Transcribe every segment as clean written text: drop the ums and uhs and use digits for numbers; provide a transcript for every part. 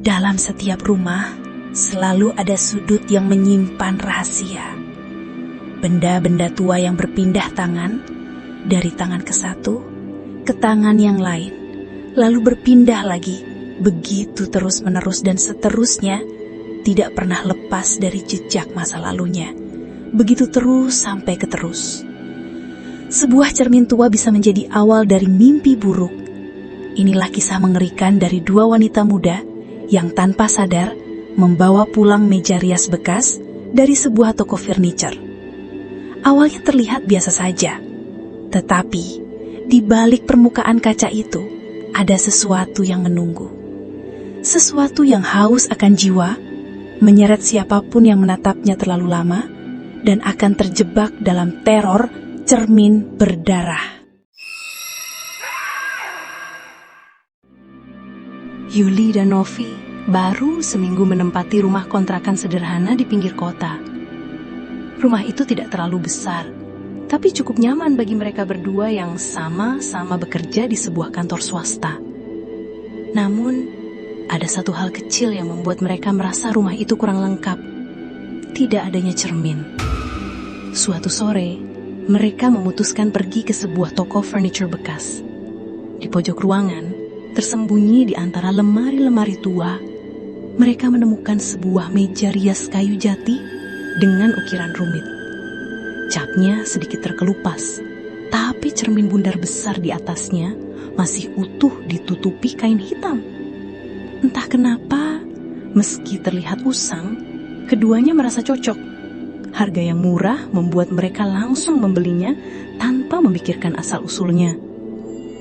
Dalam setiap rumah, selalu ada sudut yang menyimpan rahasia. Benda-benda tua yang berpindah tangan, dari tangan ke satu, ke tangan yang lain, lalu berpindah lagi, begitu terus-menerus dan seterusnya, tidak pernah lepas dari jejak masa lalunya. Begitu terus sampai ke terus. Sebuah cermin tua bisa menjadi awal dari mimpi buruk. Inilah kisah mengerikan dari dua wanita muda yang tanpa sadar membawa pulang meja rias bekas dari sebuah toko furniture. Awalnya terlihat biasa saja, tetapi di balik permukaan kaca itu ada sesuatu yang menunggu. Sesuatu yang haus akan jiwa, menyeret siapapun yang menatapnya terlalu lama, dan akan terjebak dalam teror cermin berdarah. Yuli dan Novi baru seminggu menempati rumah kontrakan sederhana di pinggir kota. Rumah itu tidak terlalu besar, tapi cukup nyaman bagi mereka berdua yang sama-sama bekerja di sebuah kantor swasta. Namun, ada satu hal kecil yang membuat mereka merasa rumah itu kurang lengkap. Tidak adanya cermin. Suatu sore, mereka memutuskan pergi ke sebuah toko furniture bekas. Di pojok ruangan, tersembunyi di antara lemari-lemari tua, mereka menemukan sebuah meja rias kayu jati dengan ukiran rumit. Capnya sedikit terkelupas, tapi cermin bundar besar di atasnya masih utuh ditutupi kain hitam. Entah kenapa, meski terlihat usang, keduanya merasa cocok. Harga yang murah membuat mereka langsung membelinya tanpa memikirkan asal-usulnya.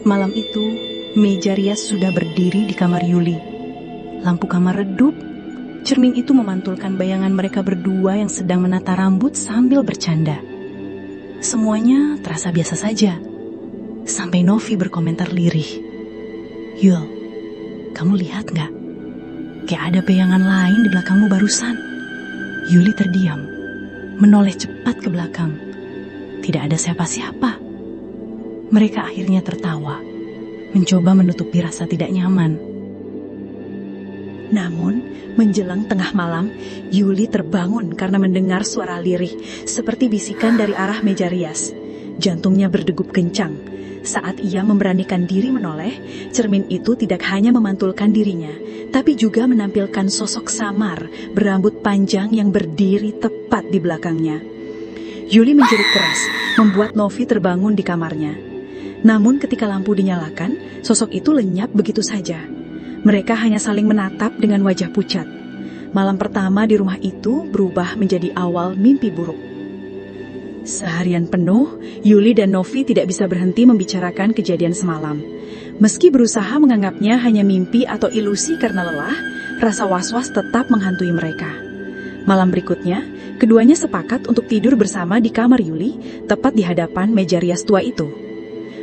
Malam itu, meja rias sudah berdiri di kamar Yuli. Lampu kamar redup, cermin itu memantulkan bayangan mereka berdua yang sedang menata rambut sambil bercanda. Semuanya terasa biasa saja, sampai Novi berkomentar lirih. "Yul, kamu lihat gak? Kayak ada bayangan lain di belakangmu barusan." Yuli terdiam, menoleh cepat ke belakang. Tidak ada siapa-siapa. Mereka akhirnya tertawa, mencoba menutupi rasa tidak nyaman. Namun, menjelang tengah malam, Yuli terbangun karena mendengar suara lirih, seperti bisikan dari arah meja rias. Jantungnya berdegup kencang. Saat ia memberanikan diri menoleh, cermin itu tidak hanya memantulkan dirinya, tapi juga menampilkan sosok samar, berambut panjang yang berdiri tepat di belakangnya. Yuli menjerit keras, membuat Novi terbangun di kamarnya. Namun ketika lampu dinyalakan, sosok itu lenyap begitu saja. Mereka hanya saling menatap dengan wajah pucat. Malam pertama di rumah itu berubah menjadi awal mimpi buruk. Seharian penuh, Yuli dan Novi tidak bisa berhenti membicarakan kejadian semalam. Meski berusaha menganggapnya hanya mimpi atau ilusi karena lelah, rasa was-was tetap menghantui mereka. Malam berikutnya, keduanya sepakat untuk tidur bersama di kamar Yuli, tepat di hadapan meja rias tua itu.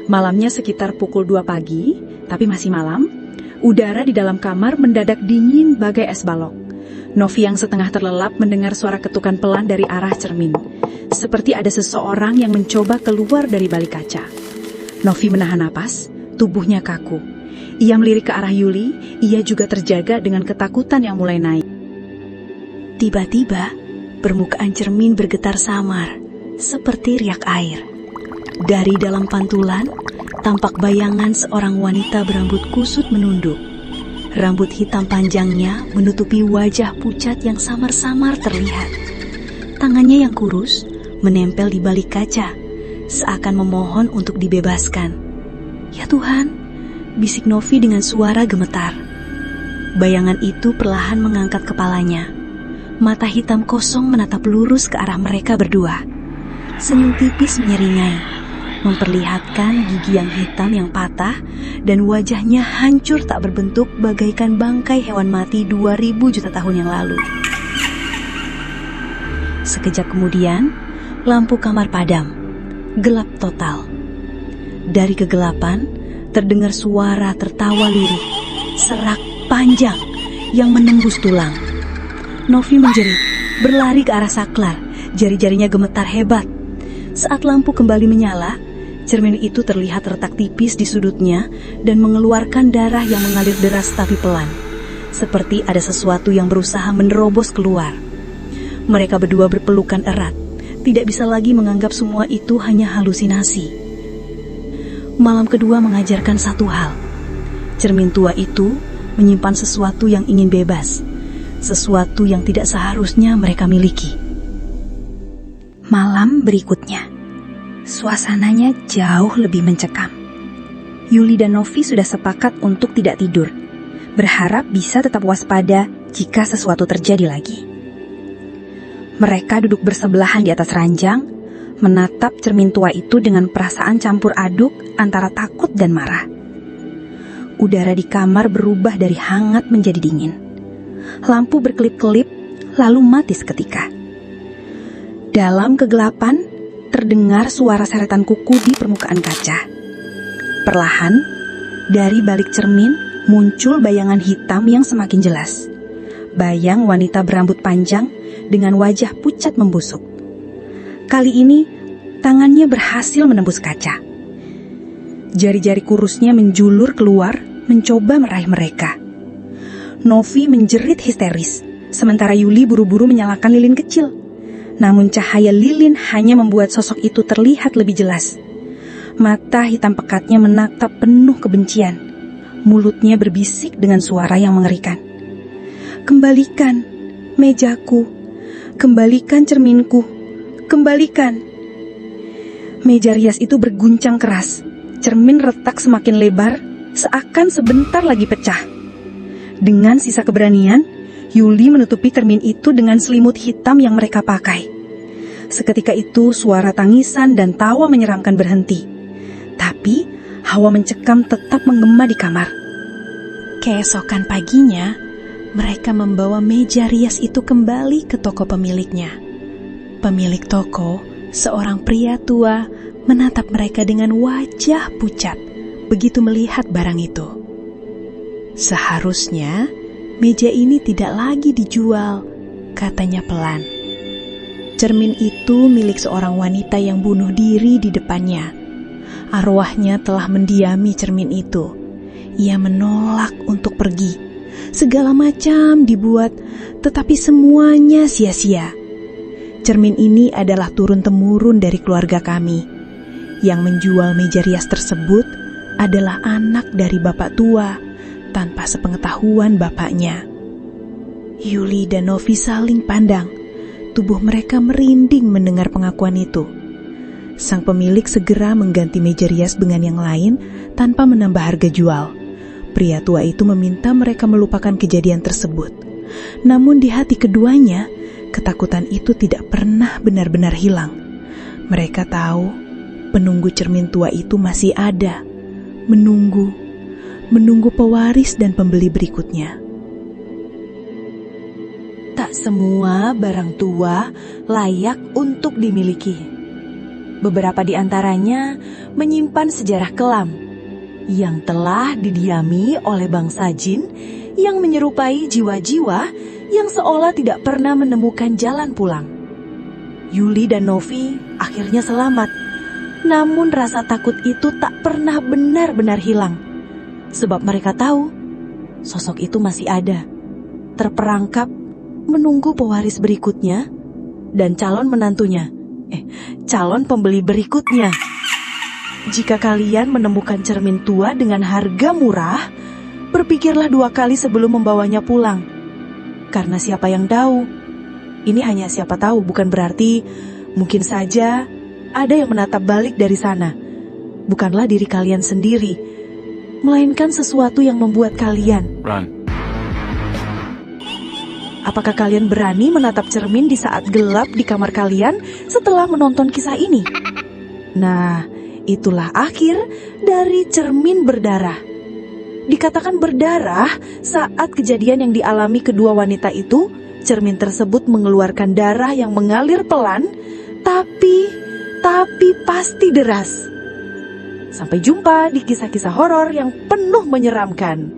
Malamnya sekitar pukul 2 pagi, tapi masih malam. Udara di dalam kamar mendadak dingin bagai es balok. Novi yang setengah terlelap mendengar suara ketukan pelan dari arah cermin. Seperti ada seseorang yang mencoba keluar dari balik kaca. Novi menahan napas, tubuhnya kaku. Ia melirik ke arah Yuli, ia juga terjaga dengan ketakutan yang mulai naik. Tiba-tiba, permukaan cermin bergetar samar, seperti riak air. Dari dalam pantulan, tampak bayangan seorang wanita berambut kusut menunduk. Rambut hitam panjangnya menutupi wajah pucat yang samar-samar terlihat. Tangannya yang kurus menempel di balik kaca, seakan memohon untuk dibebaskan. "Ya Tuhan," bisik Novi dengan suara gemetar. Bayangan itu perlahan mengangkat kepalanya. Mata hitam kosong menatap lurus ke arah mereka berdua. Senyum tipis menyeringai, memperlihatkan gigi yang hitam yang patah dan wajahnya hancur tak berbentuk bagaikan bangkai hewan mati 2000 juta tahun yang lalu. Sekejap kemudian, lampu kamar padam, gelap total. Dari kegelapan, terdengar suara tertawa lirih, serak panjang yang menembus tulang. Novi menjerit, berlari ke arah saklar, jari-jarinya gemetar hebat. Saat lampu kembali menyala, cermin itu terlihat retak tipis di sudutnya dan mengeluarkan darah yang mengalir deras tapi pelan. seperti ada sesuatu yang berusaha menerobos keluar. Mereka berdua berpelukan erat, tidak bisa lagi menganggap semua itu hanya halusinasi. Malam kedua mengajarkan satu hal. Cermin tua itu menyimpan sesuatu yang ingin bebas, sesuatu yang tidak seharusnya mereka miliki. Malam berikutnya, suasananya jauh lebih mencekam. Yuli dan Novi sudah sepakat untuk tidak tidur, berharap bisa tetap waspada jika sesuatu terjadi lagi. Mereka duduk bersebelahan di atas ranjang, menatap cermin tua itu dengan perasaan campur aduk antara takut dan marah. Udara di kamar berubah dari hangat menjadi dingin. Lampu berkelip-kelip, lalu mati seketika. Dalam kegelapan, terdengar suara seretan kuku di permukaan kaca. Perlahan, dari balik cermin muncul bayangan hitam yang semakin jelas. Bayang wanita berambut panjang dengan wajah pucat membusuk. Kali ini, tangannya berhasil menembus kaca. Jari-jari kurusnya menjulur keluar, mencoba meraih mereka. Novi menjerit histeris, sementara Yuli buru-buru menyalakan lilin kecil. Namun cahaya lilin hanya membuat sosok itu terlihat lebih jelas. Mata hitam pekatnya menatap penuh kebencian. Mulutnya berbisik dengan suara yang mengerikan. "Kembalikan mejaku, kembalikan cerminku, kembalikan." Meja rias itu berguncang keras. Cermin retak semakin lebar, seakan sebentar lagi pecah. Dengan sisa keberanian, Yuli menutupi cermin itu dengan selimut hitam yang mereka pakai. Seketika itu, suara tangisan dan tawa menyeramkan berhenti. Tapi, hawa mencekam tetap menggema di kamar. Keesokan paginya, mereka membawa meja rias itu kembali ke toko pemiliknya. Pemilik toko, seorang pria tua, menatap mereka dengan wajah pucat begitu melihat barang itu. "Seharusnya meja ini tidak lagi dijual," katanya pelan. Cermin itu milik seorang wanita yang bunuh diri di depannya. Arwahnya telah mendiami cermin itu. Ia menolak untuk pergi. Segala macam dibuat, tetapi semuanya sia-sia. Cermin ini adalah turun-temurun dari keluarga kami. Yang menjual meja rias tersebut adalah anak dari bapak tua, tanpa sepengetahuan bapaknya. Yuli dan Novi saling pandang. Tubuh mereka merinding mendengar pengakuan itu. Sang pemilik segera mengganti meja rias dengan yang lain tanpa menambah harga jual. Pria tua itu meminta mereka melupakan kejadian tersebut. Namun di hati keduanya, ketakutan itu tidak pernah benar-benar hilang. Mereka tahu penunggu cermin tua itu masih ada, menunggu pewaris dan pembeli berikutnya. Tak semua barang tua layak untuk dimiliki. Beberapa di antaranya menyimpan sejarah kelam yang telah didiami oleh bangsa jin yang menyerupai jiwa-jiwa yang seolah tidak pernah menemukan jalan pulang. Yuli dan Novi akhirnya selamat. Namun rasa takut itu tak pernah benar-benar hilang. Sebab mereka tahu sosok itu masih ada, terperangkap menunggu pewaris berikutnya dan calon pembeli berikutnya. Jika kalian menemukan cermin tua dengan harga murah, berpikirlah 2 kali sebelum membawanya pulang. Karena siapa yang tahu? Ini hanya siapa tahu, bukan berarti mungkin saja ada yang menatap balik dari sana. Bukanlah diri kalian sendiri, melainkan sesuatu yang membuat kalian. Run. Apakah kalian berani menatap cermin di saat gelap di kamar kalian setelah menonton kisah ini? Nah, itulah akhir dari cermin berdarah. Dikatakan berdarah saat kejadian yang dialami kedua wanita itu, cermin tersebut mengeluarkan darah yang mengalir pelan, tapi pasti deras. Sampai jumpa di kisah-kisah horor yang penuh menyeramkan.